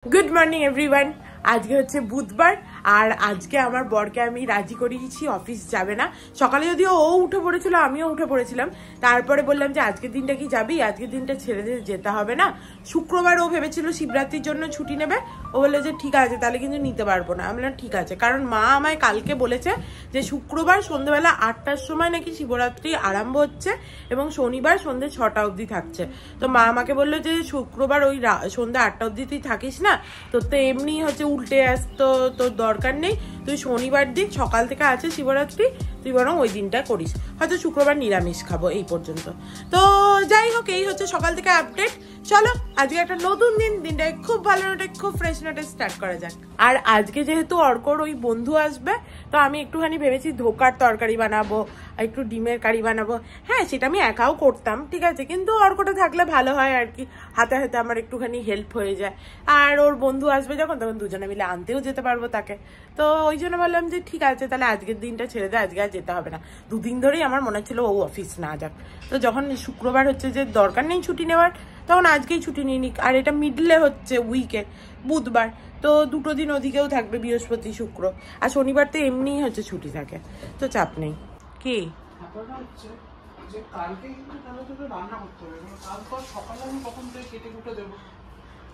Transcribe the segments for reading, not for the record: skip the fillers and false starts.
Good morning everyone. आज के হচ্ছে বুধবার আর আজকে আমার বরকে আমি রাজি করিয়েছি অফিস যাবে না। সকালে যদিও ও উঠে পড়েছিল আমিও উঠে পড়েছিলাম, তারপরে বললাম যে আজকের দিনটা কি যাবি, আজকের দিনটা ছেড়ে দিয়ে যেতে হবে না। শুক্রবার ও ভেবেছিল শিবরাত্রির জন্য ছুটি নেবে, ও বললো যে ঠিক আছে তাহলে কিন্তু নিতে পারবো না। আমি বললাম ঠিক আছে, কারণ মা আমায় কালকে বলেছে যে শুক্রবার সন্ধ্যাবেলা 8টার সময় নাকি শিবরাত্রি আরম্ভ হচ্ছে এবং শনিবার সন্ধ্যে 6টা অবধি থাকছে। তো মা আমাকে বললো যে শুক্রবার ওই সন্ধ্যে 8টা অবধি তুই থাকিস না, তোর তো এমনি হচ্ছে উল্টে আসতো, তোর দরকার নেই, তুই শনিবার দিন সকাল থেকে আছে শিবরাত্রি, তুই বরং ওই দিনটা করিস, হয়তো শুক্রবার নিরামিষ খাবো এই পর্যন্ত। তো যাই হোক, এই হচ্ছে সকাল থেকে আপডেট। চলো আজকে একটা নতুন দিন, দিনটাকে খুব ভালো নোটে খুব ফ্রেশ নোটে স্টার্ট করা যাক। আর আজকে যেহেতু অর্কর ওই বন্ধু আসবে, তো আমি একটুখানি ভেবেছি ধোকার তরকারি বানাবো, একটু ডিমের কারি বানাবো। হ্যাঁ সেটা আমি একাও করতাম, ঠিক আছে, কিন্তু অর্কটা থাকলে ভালো হয় আর কি, হাতে হাতে আমার একটুখানি হেল্প হয়ে যায়। আর ওর বন্ধু আসবে যখন, তখন দুজনে মিলে আনতেও যেতে পারবো তাকে। তো ওই জন্য বললাম যে ঠিক আছে তাহলে আজকের দিনটা ছেড়ে দে, আজকে আর যেতে হবে না। দুদিন ধরেই আমার মনে হচ্ছিল ও অফিস না যাক, তো যখন শুক্রবার হচ্ছে যে দরকার নেই ছুটি নেওয়ার, তখন আজকেই ছুটি নিয়ে নিক। আর এটা মিডলে হচ্ছে উইকে, বুধবার, তো দুটো দিন ওদিকেও থাকবে, বৃহস্পতি শুক্র, আর শনিবার তো এমনিই হচ্ছে ছুটি থাকে, তো চাপ নেই। কি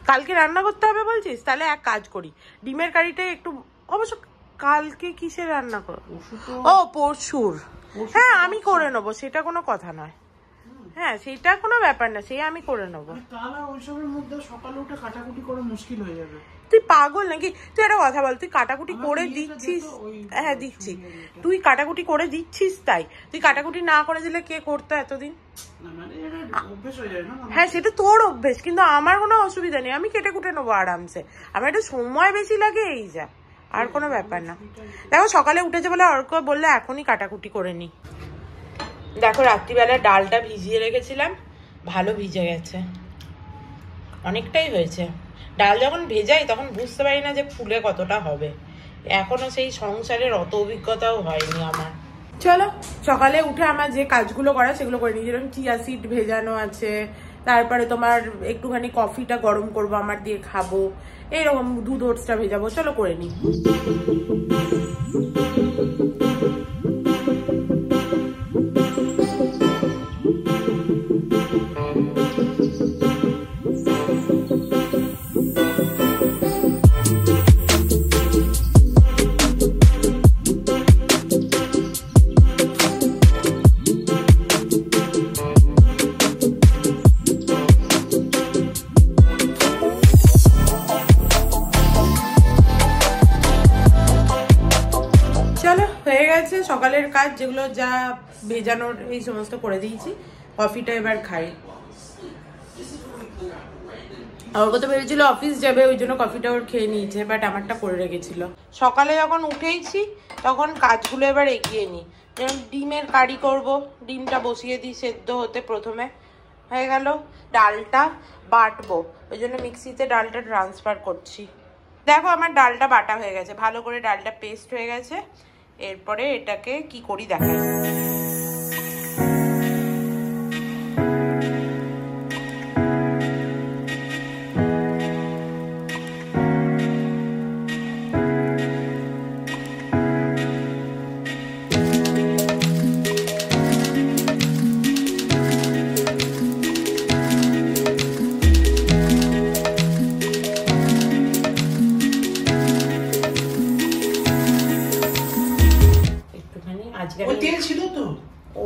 কালকে রান্না করতে হবে বলছিস? তাহলে এক কাজ করি, ডিমের কারিটা একটু, অবশ্য কালকে কিসের রান্না করো? ও পরশুর। হ্যাঁ আমি করে নেবো, সেটা কোনো কথা নয়। হ্যাঁ সেটা কোনো ব্যাপার না, সেই আমি করে নেবো। ওইসবের মধ্যে সকালে উঠে কাটাকুটি করে মুশকিল হয়ে যাবে। তুই পাগল নাকি? তুই একটা কথা বল, তুই কাটাকুটি করে দিচ্ছিস? হ্যাঁ দিচ্ছি, তুই কাটাকুটি করে দিচ্ছিস, তাই তুই কাটাকুটি না করে দিলে কে করতো এতদিন? হ্যাঁ সেটা তোর অভ্যেস, কিন্তু আমার কোনো অসুবিধা নেই, আমি কেটে কুটে নেবো আরামসে। আমার একটু সময় বেশি লাগে এই যা, আর কোনো ব্যাপার না। দেখো সকালে উঠেছে বলে অর্ক বললে এখনই কাটাকুটি করে নি। দেখো রাত্রিবেলা ডালটা ভিজিয়ে রেখেছিলাম, ভালো ভিজে গেছে, অনেকটাই হয়েছে। ডাল যখন ভেজাই তখন বুঝতে পারি না যে ফুলে কতটা হবে, এখনো সেই সংসারের অত অভিজ্ঞতাও হয়নি আমার। চলো সকালে উঠে আমার যে কাজগুলো করা সেগুলো করে নিই, যেরকম চিয়া সিড ভেজানো আছে, তারপরে তোমার একটুখানি কফিটা গরম করবো আমার দিয়ে খাবো, এইরকম দুধ ওটসটা ভেজাবো, চলো করে নিই। সকালের কাজ যেগুলো যা ভেজানোর এই সমস্ত করে দিয়েছি, কফিটা এবার খাই। ওর কথা ভেবেছিল অফিস যাবে, ওই জন্য কফিটা ওর খেয়ে নিয়েছে, বাট আমারটা করে রেখেছিল। সকালে যখন উঠেইছি তখন কাজগুলো এবার এগিয়ে নিই, যেমন ডিমের কারি করব, ডিমটা বসিয়ে দিই সেদ্ধ হতে, প্রথমে হয়ে গেল। ডালটা বাটবো, ওই জন্য মিক্সিতে ডালটা ট্রান্সফার করছি। দেখো আমার ডালটা বাটা হয়ে গেছে, ভালো করে ডালটা পেস্ট হয়ে গেছে। এরপরে এটাকে কি করি দেখাই। তেল ছিল তো, ও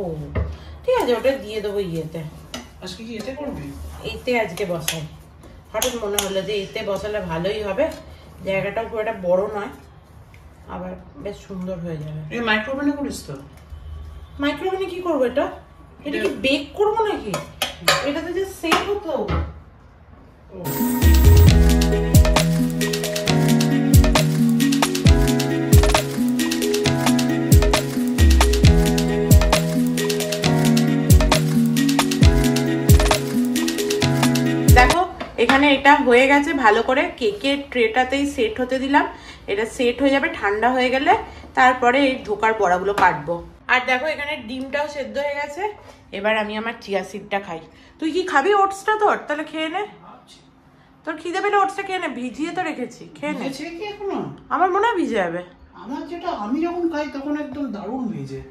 ঠিক আছে, ওটা দিয়ে দেবো ইয়েতে। আজকে কি এতে করবি? এতে আজকে বসাই, হঠাৎ মনে হলো যে এতে বসালে ভালোই হবে, জায়গাটাও খুব একটা বড় নয়, আবার বেশ সুন্দর হয়ে যাবে। এই মাইক্রোওভেনে করিস তো? মাইক্রোওভেনে কি করবো এটা? এটা কি বেক করবো নাকি? এটাতে যে সেভ হতো। দেখো এখানে এটা হয়ে গেছে ভালো করে, কেকের ট্রেটাতেই সেট হতে দিলাম, এটা সেট হয়ে যাবে, ঠান্ডা হয়ে গেলে তারপরে এই ধোকার বড়াগুলো কাটবো। আর দেখো এখানে ডিমটাও সেদ্ধ হয়ে গেছে, এবার আমি আমার চিয়া সিডটা খাই। তুই কি খাবি ওটসটা? তোর তাহলে খেয়ে নে। তোর খিদে পেলে ওটসটা খেয়ে নে, ভিজিয়ে তো রেখেছি, খেয়ে নে। ভিজেছে কি এখনো? আমার মনে হয় ভিজে যাবে। আমার যেটা আমি যখন খাই তখন একদম দারুণ ভিজে।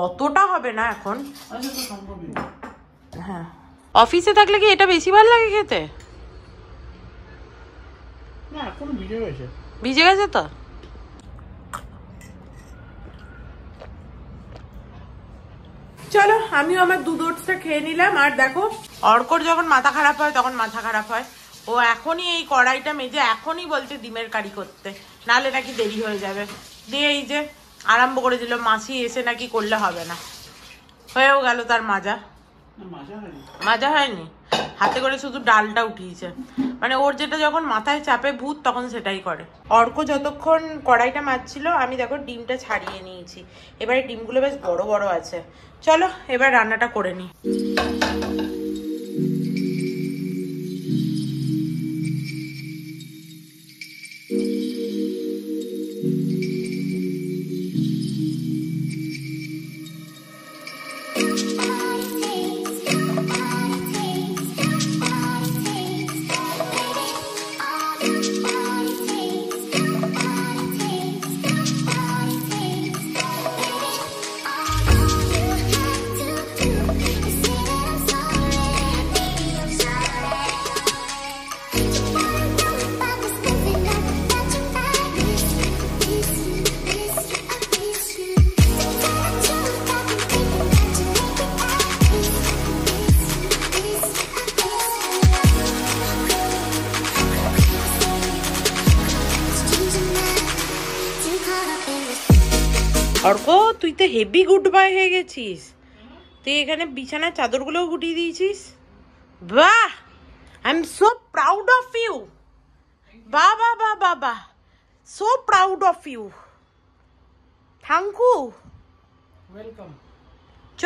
অতটা হবে না এখন। আচ্ছা তো সম্ভবই না। হ্যাঁ, অফিসে থাকলে কি এটা বেশি ভালো লাগে খেতে? না এখন ভিজে গেছে। ভিজে গেছে তো। চলো আমিও আমার দুধ ওটসটা খেয়ে নিলাম। আর দেখো, অর্কর যখন মাথা খারাপ হয় তখন মাথা খারাপ হয়, ও এখনই এই কড়াইটা মেজে এখনই বলছে ডিমের কারি করতে, নাহলে নাকি দেরি হয়ে যাবে। দিয়ে এই যে আরম্ভ করে দিল, মাসি এসে নাকি করলে হবে না। হয়েও গেল তার মাজা। মাজা হয়নি, হাতে করে শুধু ডালটা উঠিয়েছে। মানে ওর যেটা যখন মাথায় চাপে ভূত তখন সেটাই করে। অর্ক যতক্ষণ কড়াইটা মাজছিল আমি দেখো ডিমটা ছাড়িয়ে নিয়েছি। এবারে ডিমগুলো বেশ বড় বড় আছে। চলো এবার রান্নাটা করে নিই। অর্ক, তুই তো হেভি গুড বয় হয়ে গেছিস। তুই এখানে বিছানার চাদরগুলোও গুটিয়ে দিয়েছিস। বাহ, I am so proud of you. বাহ বাহ বাহ বাহ বাহ, so proud of you. Thank you, welcome. চ।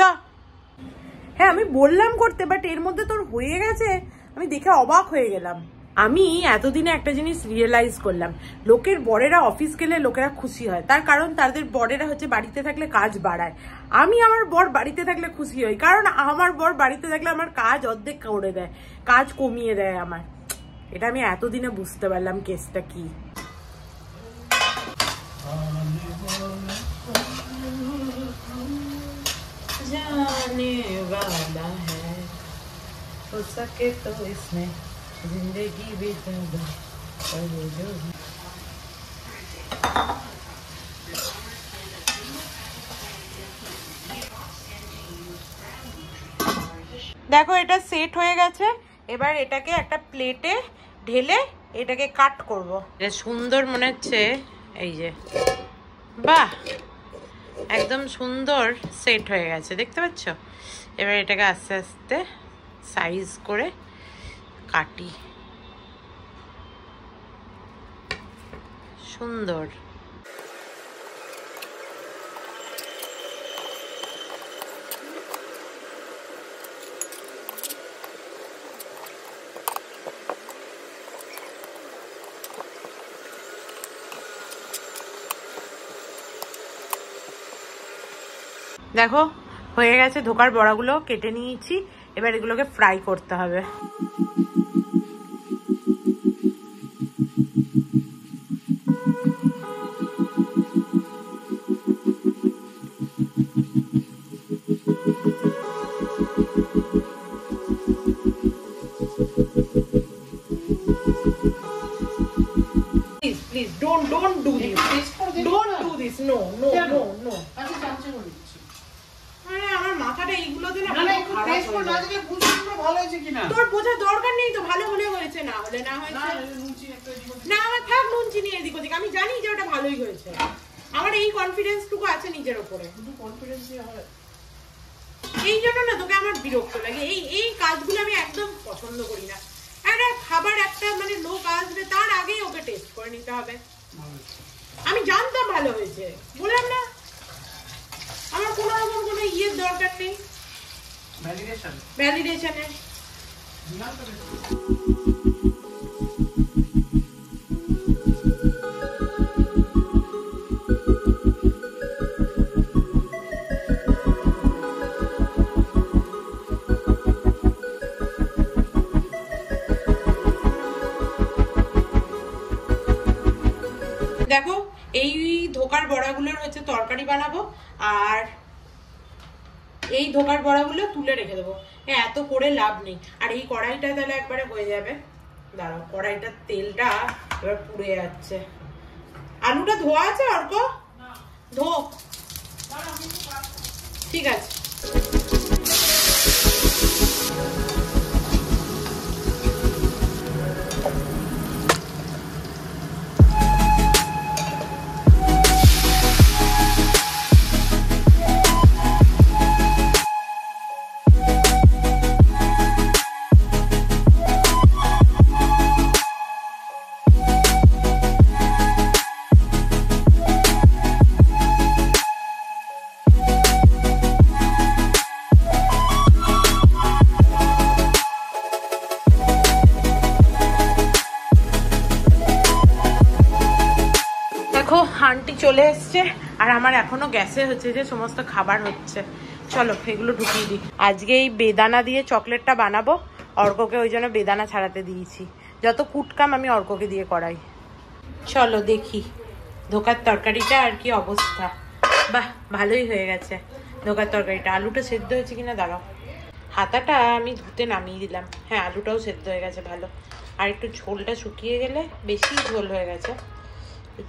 হ্যাঁ আমি বললাম করতে, বাট এর মধ্যে তোর হয়ে গেছে, আমি দেখে অবাক হয়ে গেলাম। আমি এতদিনে একটা জিনিস রিয়েলাইজ করলাম, লোকের বরেরা অফিস গেলে লোকেরা খুশি হয়, তার কারণ তাদের বরেরা হচ্ছে বাড়িতে থাকলে কাজ বাড়ায়। আমি আমার বর বাড়িতে থাকলে খুশি হই, কারণ আমার বর বাড়িতে থাকলে আমার কাজ অর্ধেক করে দেয়, কাজ কমিয়ে দেয় আমার। এটা আমি এতদিনে বুঝতে পারলাম কেসটা কি। जाने वाला है हो सके तो इसमें जिंदगी बिता जो। দেখো এটা সেট হয়ে গেছে। এবার এটাকে একটা প্লেটে ঢেলে এটাকে কাট করব। এটা সুন্দর মনে হচ্ছে, এই যে বাহ, একদম সুন্দর সেট হয়ে গেছে, দেখতে পাচ্ছ? এবার এটাকে আস্তে আস্তে সাইজ করে কাটি। সুন্দর। দেখো হয়ে গেছে, ধোকার বড়াগুলো কেটে নিয়েছি। এবার এগুলোকে ফ্রাই করতে হবে। Please don't do this. Don't do this. No. আচ্ছা চামচে করে দিচ্ছি। আরে আমার মাথাটা এইগুলোতে না না একটু টেস্ট করে না দিলে বুঝতে পারবো ভালো হয়েছে কিনা। তোর বোঝার দরকার নেই তো, ভালো হলে হয়েছে, না হলে না হয়েছে। না নুনচি একটা এদিক ওদিক। না আমার থাক নুন চিনি এদিক ওদিক, আমি জানি যে ওটা ভালোই হয়েছে। আমার এই কনফিডেন্সটুকু আছে নিজের উপরে, শুধু কনফিডেন্স দিয়ে হয়। এই জন্য না তোকে আমার বিরক্ত লাগে। এই কাজগুলো আমি একদম পছন্দ করি না। একটা খাবার একটা মানে লোক আসবে তার আগেই ওকে টেস্ট করে নিতে হবে। আমি জানতাম ভালো হয়েছে, বললাম না, আমার কোনো রকম কোনো ইয়ের দরকার নেই ভ্যালিডেশনের। দেখো এই ধোকার বড়াগুলোর হচ্ছে তরকারি বানাবো, আর এই ধোকার বড়াগুলো তুলে রেখে দেবো। এত করে লাভ নেই। আর এই কড়াইটা তাহলে একবারে হয়ে যাবে। দাঁড়াও, কড়াইটার তেলটা এবার পুড়ে যাচ্ছে। আলুটা ধোয়া আছে অর্ক? ধো, ঠিক আছে। আন্টি চলে এসছে আর আমার এখনো গ্যাসে হচ্ছে যে সমস্ত খাবার হচ্ছে। চলো এগুলো ঢুকিয়ে দিই। আজকে এই বেদানা দিয়ে চকলেটটা বানাবো। অর্ককে ওই জন্য বেদানা ছাড়াতে দিয়েছি। যত কুটকাম আমি অর্ককে দিয়ে করাই। চলো দেখি ধোকার তরকারিটা আর কি অবস্থা। বাহ, ভালোই হয়ে গেছে ধোকার তরকারিটা। আলুটা সেদ্ধ হয়েছে কিনা দাঁড়াও। হাতাটা আমি ধুতে নামিয়ে দিলাম। হ্যাঁ, আলুটাও সেদ্ধ হয়ে গেছে ভালো। আর একটু ঝোলটা শুকিয়ে গেলে, বেশি ঝোল হয়ে গেছে,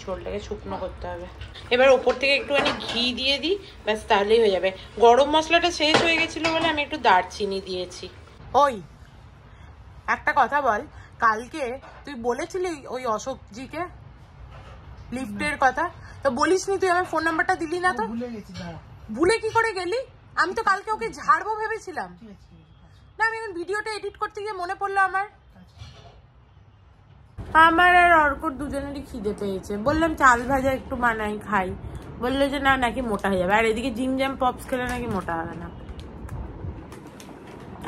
ঝোলটাকে শুকনো করতে হবে। এবার ওপর থেকে একটুখানি ঘি দিয়ে দিই, ব্যাস তাহলেই হয়ে যাবে। গরম মশলাটা শেষ হয়ে গেছিলো বলে আমি একটু দারচিনি দিয়েছি। ওই একটা কথা বল, কালকে তুই বলেছিলি ওই অশোকজিকে লিফটের কথা, তো বলিসনি তুই? আমার ফোন নাম্বারটা দিলি না তো? ভুলে কি করে গেলি? আমি তো কালকে ওকে ঝাড়বো ভেবেছিলাম। না, আমি ভিডিওটা এডিট করতে গিয়ে মনে পড়লো আমার আর অর্কর দুজনেরই খিদে পেয়েছে। বললাম চাল ভাজা একটু বানাই খাই, বললো যে না, নাকি মোটা হয়ে যাবে। আর এদিকে জিম জ্যাম পপস খেলে নাকি মোটা হবে না।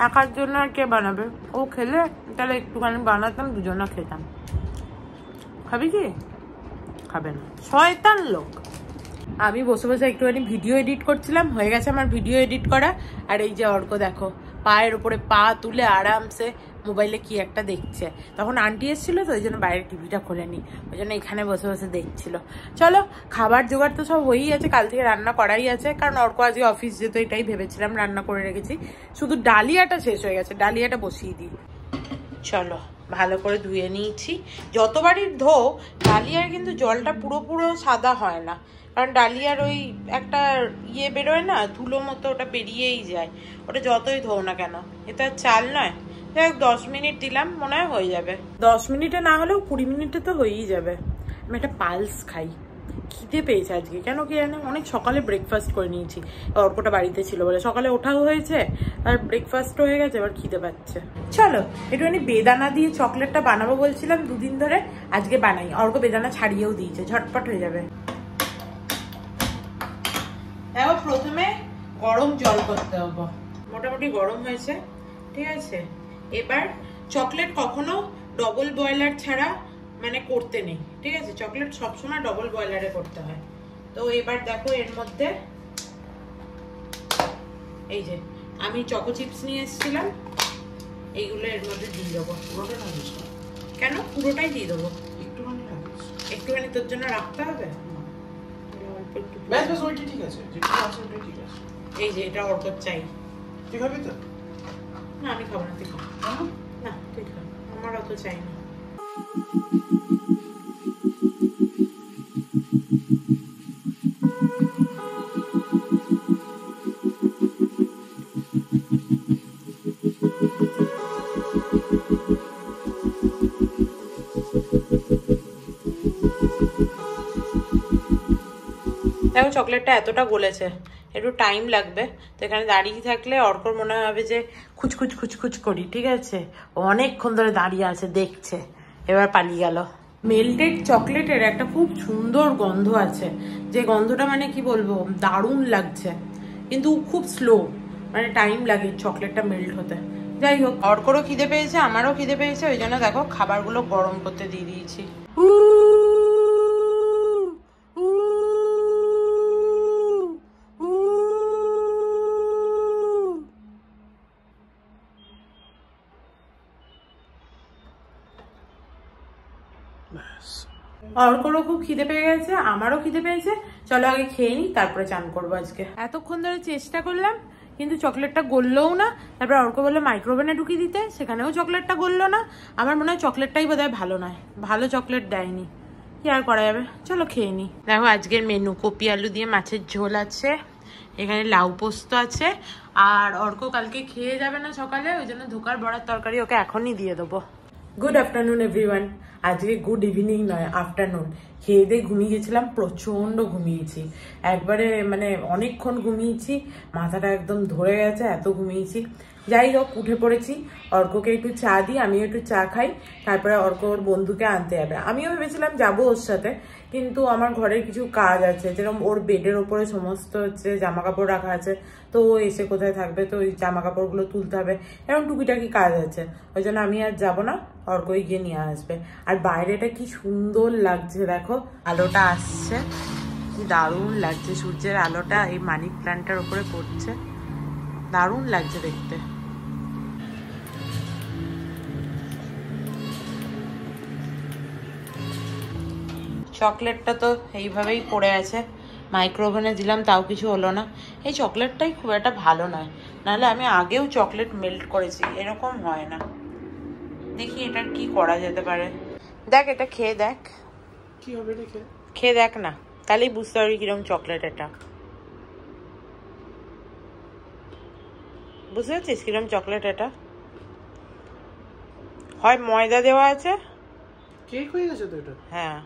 একার জন্য আর কে বানাবে? ও খেলে তাহলে একটুখানি বানাতাম, দুজনা খেতাম। খাবি কি? খাবে না, শয়তান লোক। আমি বসে বসে একটুখানি ভিডিও এডিট করছিলাম, হয়ে গেছে আমার ভিডিও এডিট করা। আর এই যে অর্ক দেখো পায়ের উপরে পা তুলে আরামসে মোবাইলে কি একটা দেখছে। তখন আন্টি এসেছিল তো, ওই জন্য বাইরে টিভিটা খোলেনি, ওই জন্য এখানে বসে বসে দেখছিল। চলো, খাবার জোগাড় তো সব হয়েই আছে, কাল থেকে রান্না করাই আছে, কারণ অর্ক আজকে অফিস যেত, এটাই ভেবেছিলাম, রান্না করে রেখেছি। শুধু ডালিয়াটা শেষ হয়ে গেছে, ডালিয়াটা বসিয়ে দিই। চলো, ভালো করে ধুয়ে নিয়েছি। যতবারই ধো, ডালিয়ার কিন্তু জলটা পুরো সাদা হয় না, কারণ ডালিয়ার ওই একটা ইয়ে বেরোয় না, ধুলো মতো, ওটা বেরিয়েই যায়। ওটা যতই ধো না কেন, এটা চাল নয়। যাই হোক, 10 মিনিট দিলাম, মনে হয় হয়ে যাবে। 10 মিনিটে না হলেও 20 মিনিটে তো হয়েই যাবে। আমি একটা পালস খাই, খিদে পেয়েছে আজকে কেন কি জানে। অনেক সকালে ব্রেকফাস্ট করে নিয়েছি, অর্কটা বাড়িতে ছিল বলে। সকালে ওঠাও হয়েছে আর ব্রেকফাস্টও হয়ে গেছে, এবার খিদে পাচ্ছে। চলো একটুখানি বেদানা দিয়ে চকলেটটা বানাবো বলছিলাম দুদিন ধরে, আজকে বানাই। অর্ক বেদানা ছাড়িয়েও দিয়েছে, ঝটপট হয়ে যাবে। দেখো, প্রথমে গরম জল করতে হবে, মোটামুটি গরম হয়েছে, ঠিক আছে। এবার চকলেট কখনো ডবল বয়লার ছাড়া মানে করতে নেই, ঠিক আছে। চকলেট সবসময় ডবল বয়লারে করতে হয়। তো এবার দেখো, এর মধ্যে এই যে আমি চকো চিপস নিয়ে এসেছিলাম, এইগুলো এর মধ্যে দিয়ে দেবো। কেন? পুরোটাই দিয়ে দেবো। একটুখানি তোর জন্য রাখতে হবে। এই যে এটা অর্ডার চাই। তুই খাবি তো? না, আমি খাবো না, তুই খা। না, তুই খা, আমার অত চাই না। দেখো, চকলেটটা এতটা গলেছে, একটু টাইম লাগবে। তো এখানে দাঁড়িয়ে থাকলে অর্কর মনে হবে যে খুচখুচ করি, ঠিক আছে। অনেকক্ষণ ধরে দাঁড়িয়ে আছে, দেখছে, এবার পালিয়ে গেল। মেল্টেড চকলেটের একটা খুব সুন্দর গন্ধ আছে, যে গন্ধটা মানে কি বলবো, দারুণ লাগছে, কিন্তু খুব স্লো, মানে টাইম লাগে চকলেটটা মেল্ট হতে। যাই হোক, অর্করও খিদে পেয়েছে, আমারও খিদে পেয়েছে, ওই জন্য দেখো খাবারগুলো গরম করতে দিয়ে দিয়েছি। অর্করও খুব খিদে পেয়ে গেছে, আমারও খিদে পেয়েছে। চলো আগে খেয়ে নিই, তারপরে চান করবো। আজকে এতক্ষণ ধরে চেষ্টা করলাম কিন্তু চকলেটটা গললও না। তারপর অর্ক বললো মাইক্রোওভেনে ঢুকিয়ে দিতে, সেখানেও চকলেটটা গললো না। আমার মনে হয় চকলেটটাই বোধহয় ভালো নয়, ভালো চকলেট দেয়নি। কি আর করা যাবে, চলো খেয়ে নিই। দেখো আজকের মেনু কপি আলু দিয়ে মাছের ঝোল আছে, এখানে লাউ পোস্ত আছে। আর অর্ক কালকে খেয়ে যাবে না সকালে, ওই জন্য ধোকার বড়ার তরকারি ওকে এখনই দিয়ে দেবো। Good afternoon everyone. আজকে গুড ইভিনিং নয়, আফটারনুন। খেয়ে দিয়ে ঘুমিয়ে গেছিলাম, প্রচন্ড ঘুমিয়েছি একবারে, মানে অনেকক্ষণ ঘুমিয়েছি, মাথাটা একদম ধরে গেছে, এত ঘুমিয়েছি। যাই হোক, উঠে পড়েছি। অর্ককে একটু চা দিই, আমিও একটু চা খাই, তারপরে অর্ক ওর বন্ধুকে আনতে যাবে। আমিও ভেবেছিলাম যাবো ওর সাথে, কিন্তু আমার ঘরের কিছু কাজ আছে, যেরকম ওর বেডের ওপরে সমস্ত হচ্ছে জামা কাপড় রাখা আছে, তো ও এসে কোথায় থাকবে, তো ওই জামা কাপড়গুলো তুলতে হবে, এরকম টুকিটাকি কাজ আছে। ওই জন্য আমি আর যাবো না, অর্কই গিয়ে নিয়ে আসবে। আর বাইরেটা কি সুন্দর লাগছে দেখো, আলোটা আসছে, কি দারুণ লাগছে, সূর্যের আলোটা এই মানি প্ল্যান্টটার উপরে পড়ছে, দারুণ লাগছে দেখতে। চকলেটটা তো এইভাবেই পড়ে আছে, মাইক্রোওভেনে দিলাম তাও কিছু হলো না। এই চকলেটটাই খুব একটা ভালো নয়, নাহলে আমি আগেও চকলেট মেল্ট করেছি, এরকম হয় না। দেখি এটার কি করা যেতে পারে। দেখ এটা খেয়ে দেখ, কি হবে দেখে, খেয়ে দেখ না, তাহলেই বুঝতে পারবি কিরকম চকলেট এটা। বুঝতে পারছিস কিরকম চকলেট এটা? হয় ময়দা দেওয়া আছে, কেক হয়ে গেছে তো এটা। হ্যাঁ,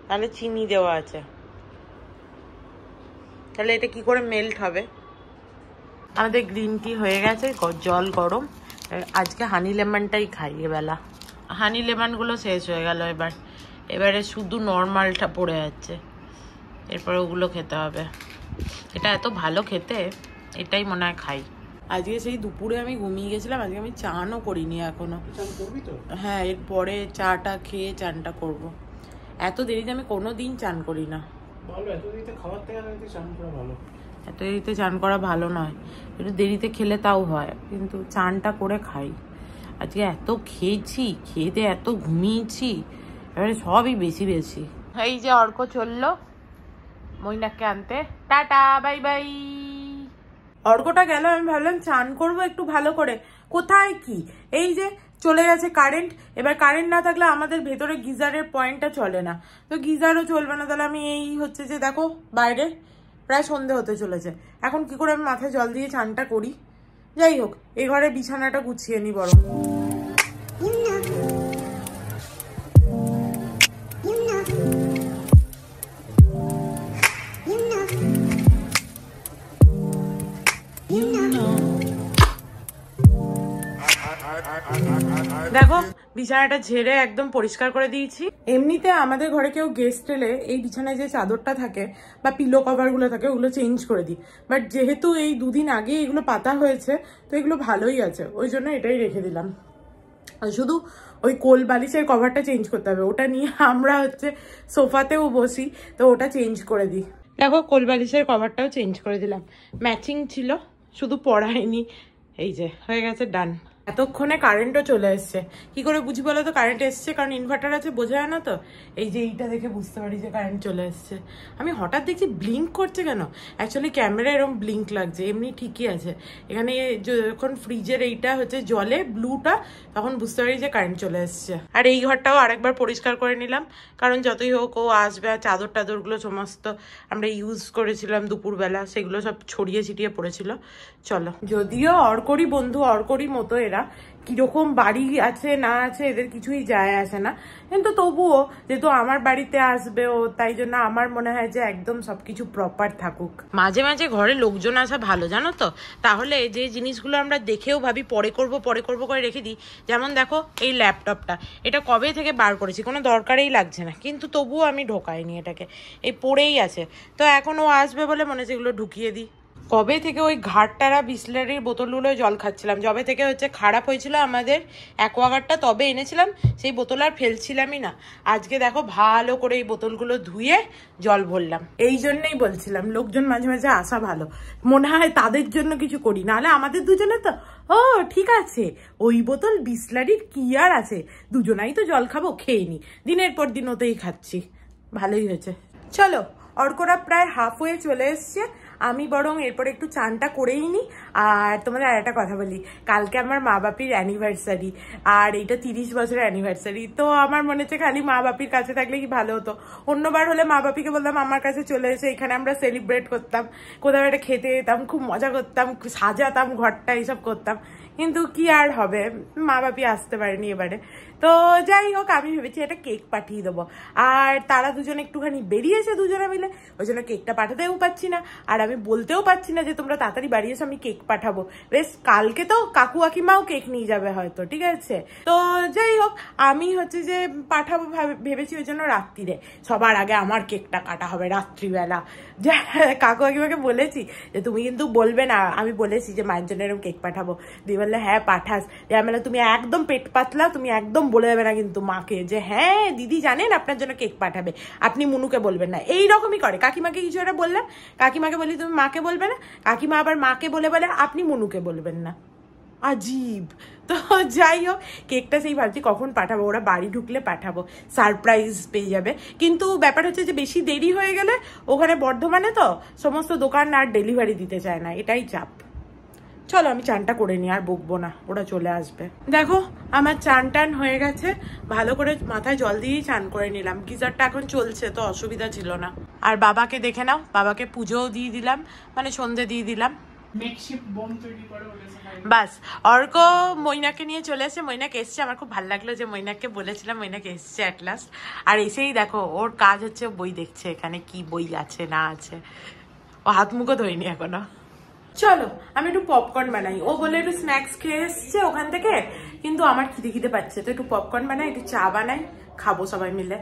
তাহলে চিনি দেওয়া আছে, তাহলে এটা কি করে মেল্ট হবে? আমাদের গ্রিন টি হয়ে গেছে, জল গরম। আজকে হানি লেমনটাই খাই এবেলা, হানি লেমনগুলো শেষ হয়ে গেল এবারে শুধু নর্মালটা পড়ে যাচ্ছে, এরপরে ওগুলো খেতে হবে। এটা এত ভালো খেতে, এটাই মনে হয় খাই। আজকে সেই দুপুরে আমি ঘুমিয়ে গেছিলাম, আজকে আমি চানও করিনি এখনো। হ্যাঁ, এরপরে চাটা খেয়ে চানটা করব। এত দেরিতে আমি কোনোদিন চান করি না। এত দেরিতে খাবার থেকে চান করা ভালো, এত দেরিতে চান করা ভালো নয়, একটু দেরিতে খেলে তাও হয়, কিন্তু চানটা করে খাই। আজকে এত খেয়েছি, খেতে এত ঘুমিয়েছি, এবারে সবই বেশি বেশি। এই যে অর্ক চললো মইনাককে আনতে, টাটা বাই বাই। অর্কটা গেল, আমি ভাবলাম চান করবো একটু ভালো করে, কোথায় কি, এই যে চলে গেছে কারেন্ট। এবার কারেন্ট না থাকলে আমাদের ভেতরে গিজারের পয়েন্টটা চলে না, তো গিজারও চলবে না। তাহলে আমি এই হচ্ছে যে দেখো বাইরে প্রায় সন্ধে হতে চলেছে, এখন কি করে আমি মাথায় জল দিয়ে চানটা করি। যাই হোক, এই ঘরে বিছানাটা গুছিয়ে নি বরং। দেখো বিছানাটা ঝেড়ে একদম পরিষ্কার করে দিয়েছি। এমনিতে আমাদের ঘরে কেউ গেস্ট এলে এই বিছানায় যে চাদরটা থাকে বা পিলো কভার গুলো থাকে ওগুলো চেঞ্জ করে দিই, বাট যেহেতু এই দুদিন আগে এগুলো পাতা হয়েছে তো এগুলো ভালোই আছে, ওই জন্য এটাই রেখে দিলাম। শুধু ওই কোল বালিশের কভারটা চেঞ্জ করতে হবে, ওটা নিয়ে আমরা হচ্ছে সোফাতেও বসি, তো ওটা চেঞ্জ করে দিই। দেখো কোল বালিশের কভারটাও চেঞ্জ করে দিলাম, ম্যাচিং ছিল, শুধু পড়ায়নি। এই যে হয়ে গেছে, ডান। এতক্ষণে কারেন্টও চলে এসছে, কি করে বুঝি বলো তো কারেন্ট এসছে? কারণ ইনভার্টার আছে, বোঝা যায় না তো। এই যে এইটা দেখে বুঝতে পারি যে কারেন্ট চলে এসছে। আমি হঠাৎ দেখছি ব্লিঙ্ক করছে কেন, অ্যাকচুয়ালি ক্যামেরা এরকম ব্লিঙ্ক লাগছে, এমনি ঠিকই আছে। এখানে যখন ফ্রিজের এইটা হচ্ছে জলে ব্লুটা, তখন বুঝতে পারি যে কারেন্ট চলে এসছে। আর এই ঘরটাও আরেকবার পরিষ্কার করে নিলাম, কারণ যতই হোক ও আসবে, আর চাদর টাদরগুলো সমস্ত আমরা ইউজ করেছিলাম দুপুরবেলা, সেগুলো সব ছড়িয়ে ছিটিয়ে পড়েছিল। চলো, যদিও অর্করই বন্ধু, অর্করই মতো এরা, কিরকম বাড়ি আছে না আছে এদের কিছুই যায় আসে না, কিন্তু তবুও যেহেতু আমার বাড়িতে আসবে ও, তাই জন্য আমার মনে হয় যে একদম সবকিছু প্রপার থাকুক। মাঝে মাঝে ঘরে লোকজন আসা ভালো, জানো তো, তাহলে যে জিনিসগুলো আমরা দেখেও ভাবি পরে করব করে রেখে দিই। যেমন দেখো এই ল্যাপটপটা, এটা কবে থেকে বার করেছি, কোনো দরকারেই লাগছে না, কিন্তু তবুও আমি ঢোকাইনি এটাকে, এই পড়েই আছে। তো এখন ও আসবে বলে মনে হচ্ছে এগুলো ঢুকিয়ে দিই। কবে থেকে ওই ঘাটটারা বিসলারির বোতলগুলো জল খাচ্ছিলাম, যবে থেকে হচ্ছে খারাপ হয়েছিল আমাদের অ্যাকোয়াগার্ডটা, তবে এনেছিলাম সেই বোতল আর ফেলছিলামই না। আজকে দেখো ভালো করে এই বোতলগুলো ধুয়ে জল ভরলাম। এই জন্যই বলছিলাম লোকজন মাঝে মাঝে আসা ভালো, মনে হয় তাদের জন্য কিছু করি, নাহলে আমাদের দুজনে তো ও ঠিক আছে ওই বোতল বিসলারির কি আর আছে, দুজনাই তো জল খাবো, খেয়ে নি, দিনের পর দিন ওতেই খাচ্ছি, ভালোই হয়েছে। চলো অর্করা প্রায় হাফ হয়ে চলে এসছে, আমি বরং এরপর একটু চানটা করেই নি। আর তোমাদের আর একটা কথা বলি, কালকে আমার মা বাপির অ্যানিভার্সারি, আর এইটা 30 বছরের অ্যানিভার্সারি। তো আমার মনে হচ্ছে খালি মা বাপির কাছে থাকলে কি ভালো হতো, অন্যবার হলে মা বাপিকে বলতাম আমার কাছে চলে এসে এখানে আমরা সেলিব্রেট করতাম, কোথাও একটা খেতে যেতাম, খুব মজা করতাম, সাজাতাম ঘরটা, এইসব করতাম, কিন্তু কি আর হবে, মা বাপি আসতে পারেনি এবারে। তো যাই হোক, আমি ভেবেছি একটা কেক পাঠিয়ে দেবো, আর তারা দুজনে একটুখানি বেরিয়েছে দুজনে মিলে, ওই জন্য কেকটা পাঠাতেও পারছি না, আর আমি বলতেও পারছি না যে তোমরা তাড়াতাড়ি বাড়ি এসে আমি কেক পাঠাবো। বেশ কালকে তো কাকু কাকিমাও কেক নিয়ে যাবে হয়তো, ঠিক আছে। তো যাই হোক, আমি হচ্ছে যে পাঠাবো ভেবেছি, ওই জন্য রাত্রিরে সবার আগে আমার কেকটা কাটা হবে রাত্রিবেলা। কাকু কাকিমাকে বলেছি যে তুমি কিন্তু বলবে না, আমি বলেছি যে মায়ের জন্য এরকম কেক পাঠাবো, দিয়ে বললে হ্যাঁ পাঠাস, দিয়ে আমি তুমি একদম পেট পাতলা, তুমি একদম বলে দেবে না কিন্তু মাকে যে হ্যাঁ দিদি জানেন আপনার জন্য কেক পাঠাবে, আপনি মুনুকে বলবেন না। এইরকমই করে, কাকিমাকে কিছু একটা বললাম, কাকিমাকে বলি তুমি মাকে বলবে না, কাকিমা আবার মাকে বলে বলে আপনি মুনুকে বলবেন না, আজীব। তো যাই হোক, কেকটা সেই ভাবছি কখন পাঠাবো, ওরা বাড়ি ঢুকলে পাঠাবো, সারপ্রাইজ পেয়ে যাবে। কিন্তু ব্যাপার হচ্ছে যে বেশি দেরি হয়ে গেলে ওখানে বর্ধমানে তো সমস্ত দোকান আর ডেলিভারি দিতে চায় না, এটাই চাপ। চলো আমি চানটা করে নিই, আর বকবো না, ওরা চলে আসবে। দেখো আমার চান টান হয়ে গেছে, ভালো করে মাথায় জল দিয়েই চান করে নিলাম, গিজারটা এখন চলছে তো অসুবিধা ছিল না। আর বাবাকে দেখে নাও, বাবাকে পুজোও দিয়ে দিলাম, মানে সন্ধে দিয়ে দিলাম। বাস অর্ক মৈনাকে নিয়ে চলে এসছে, মৈনাক এসছে, আমার খুব ভালো লাগলো যে মৈনাককে বলেছিলাম, মৈনাক এসছে অ্যাট লাস্ট। আর এসেই দেখো ওর কাজ হচ্ছে বই দেখছে, এখানে কি বই আছে না আছে, ও হাত মুখও ধোয়নি এখনো। চলো আমি একটু পপকর্ন বানাই, ও বলে একটু স্ন্যাক্স খেয়ে এসছে ওখান থেকে, কিন্তু আমার খিদে খিদে পাচ্ছে, তো একটু পপকর্ন বানাই, একটু চা বানাই, খাবো সবাই মিলে।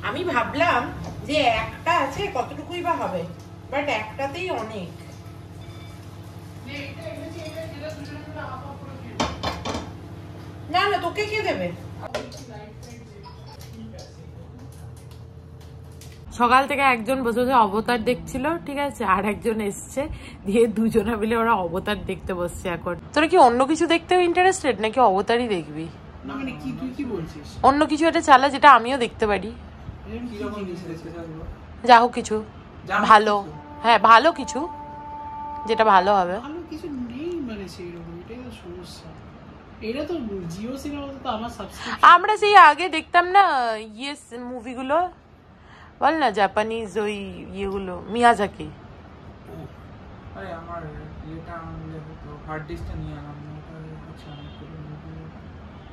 আমি ভাবলাম যে একটা আছে কতটুকুই বা হবে, বাট একটাতেই অনেক। না না তোকে কে দেবে, সকাল থেকে একজন বসে বসে অবতার দেখছিল, ঠিক আছে, আর একজন এসছে, দিয়ে দুজনে মিলে ওরা অবতার দেখতে বসছে। এখন তোরা কি অন্য কিছু দেখতেও ইন্টারেস্টেড নাকি অবতারই দেখবি? অন্য কিছু একটা চালা যেটা আমিও দেখতে পারি, যা হোক কিছু ভালো, হ্যাঁ ভালো কিছু, যেটা ভালো হবে। আমরা সেই আগে দেখতাম না ইয়ে মুভিগুলো, বল না জাপানিজ ওই ইয়েগুলো, মিয়াজাকি।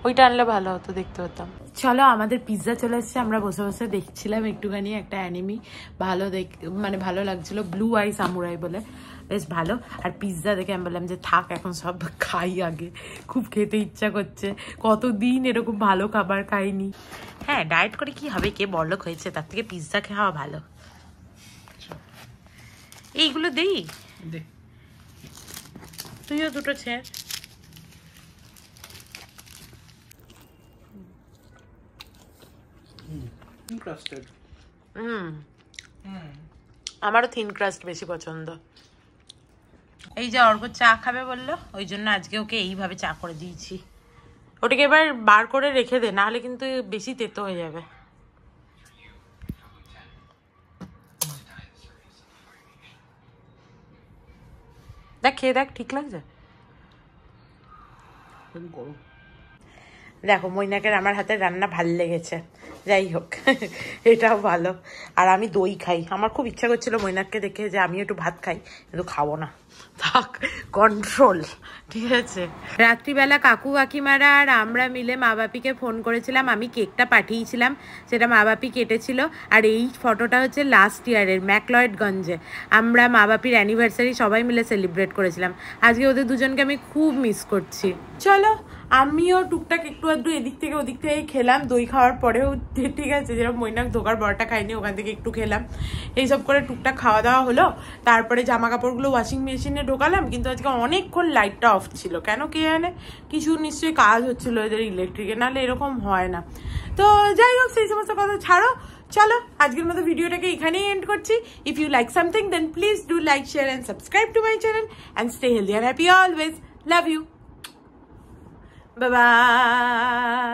ওইটা আনলে ভালো হতো, দেখতে হতাম। চলো আমাদের পিৎজা চলে এসছে, আমরা বসে বসে দেখছিলাম একটুখানি একটা অ্যানিমি, ভালো মানে ভালো লাগছিল, ব্লু আই সামুরাই বলে, বেশ ভালো। আর পিৎজা দেখে আমি বললাম যে থাক এখন সব খাই, আগে খুব খেতে ইচ্ছা করছে, কতদিন এরকম ভালো খাবার খাইনি। হ্যাঁ ডায়েট করে কি হবে, কে বড়লোক হয়েছে, তার থেকে পিৎজা খাওয়া ভালো। এইগুলো দেই, তুইও দুটো ছেড়। আমারও থিন ক্রাস্ট বেশি পছন্দ। এই যে অর্ক চা খাবে বললো, ওই জন্য আজকে ওকে এইভাবে চা করে দিয়েছি। ওটাকে এবার বার করে রেখে দে, নাহলে কিন্তু বেশি তেতো হয়ে যাবে। দেখ খেয়ে দেখ, ঠিক লাগছে? দেখো মৈনাকের আমার হাতে রান্না ভাল লেগেছে, যাই হোক এটাও ভালো। আর আমি দই খাই, আমার খুব ইচ্ছা করছিল মৈনাককে দেখে যে আমি একটু ভাত খাই, কিন্তু খাবো না। থাক, কন্ট্রোল, ঠিক আছে। রাত্রিবেলা কাকু কাকিমারা আর আমরা মিলে মা বাপিকে ফোন করেছিলাম, আমি কেকটা পাঠিয়েছিলাম, সেটা মা বাপি কেটেছিল। আর এই ফটোটা হচ্ছে লাস্ট ইয়ারের ম্যাকলয়েডগঞ্জে আমরা মা বাপির অ্যানিভার্সারি সবাই মিলে সেলিব্রেট করেছিলাম। আজকে ওদের দুজনকে আমি খুব মিস করছি। চলো আমিও টুকটাক একটু আধটু এদিক থেকে ওদিক থেকে খেলাম, দই খাওয়ার পরেও, ঠিক আছে, যেরকম মৈনাক ধোকার বড়টা খাইনি ওখান থেকে একটু খেলাম, এইসব করে টুকটাক খাওয়া দাওয়া হলো। তারপরে জামা কাপড়গুলো ওয়াশিং মেশিনে ঢোকালাম, কিন্তু আজকে অনেকক্ষণ লাইটটা অফ ছিল, কেন কে জানে, কিছু নিশ্চয়ই কাজ হচ্ছিল এদের ইলেকট্রিকে, নাহলে এরকম হয় না। তো যাই হোক, সেই সমস্ত কথা ছাড়ো, চলো আজকের মতো ভিডিওটাকে এখানেই এন্ড করছি। If you like something then please do like, share and subscribe to my channel and stay healthy and happy always. Love you, bye bye.